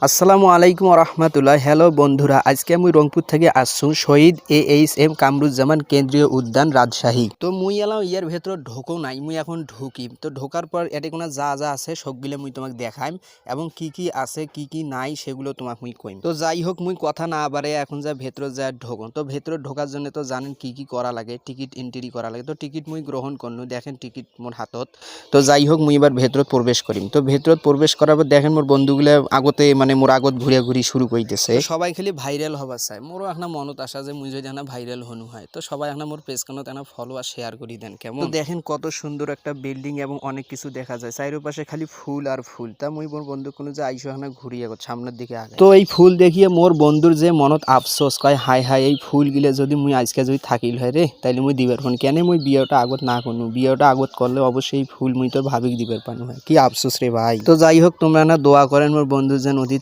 আসসালামু আলাইকুম রহমতুল্লাহ। হ্যালো বন্ধুরা, আজকে মুই রংপুর থেকে আসছুঁ শহীদ AHM কামরুজ্জামান কেন্দ্রীয় উদ্যান রাজশাহী। তো মুই এলাম ইয়ার ভেতর ঢোকো নাই, মুই এখন ঢুকি। তো ঢোকার পর এটি কোনো যা যা আছে সবগুলো মুই তোমাকে দেখাইম এবং কি কি আছে কি কি নাই সেগুলো তোমাকে মুই কইম। তো যাই হোক, মুই কথা না বাড়ে এখন যা ভেতরে যা ঢোকন। তো ভেতরে ঢোকার জন্য তো জানেন কি কি করা লাগে, টিকিট এন্ট্রি করা লাগে। তো টিকিট মুই গ্রহণ করনু, দেখেন টিকিট মোর হাতত। তো যাই হোক, মুই এবার ভেতরত প্রবেশ করিম। তো ভেতরত প্রবেশ করার পর দেখেন মোর বন্ধুগুলো আগতে মোর আগত ঘুরিয়া ঘুরি শুরু করিতেছে। সবাই খালি ভাইরাল হবার চায়। মোরও এখন মনত আসা যে মুই যদি ভাইরাল হনু হয়, তো সবাই এখন মোর পেজখানত ফলো আর শেয়ার করি দেন কেমন। তো দেখেন কত সুন্দর একটা বিল্ডিং এবং অনেক কিছু দেখা যায়। চারিপাশে খালি ফুল আর ফুল। তা মুই মোর বন্ধু কোনো যে আইসো ঘুরিয়ে সামনের দিকে আগে। তো এই ফুল দেখিয়ে মোর বন্ধুর যে মনত আফসোস কয়, হাই হাই এই ফুল গিলে যদি মুই আজকে যদি থাকিল হয় রে, তাইলে মুই দিবার পান কেন মুই বিয়েটা আগত না করনু। বিয়েটা আগত করলে অবশ্যই ফুল মুই তোর ভাবিক দিবার পানু হয়। কি আফসোস রে ভাই। তো যাই হোক, তোমরা না দোয়া করেন মোর বন্ধু যেন অতি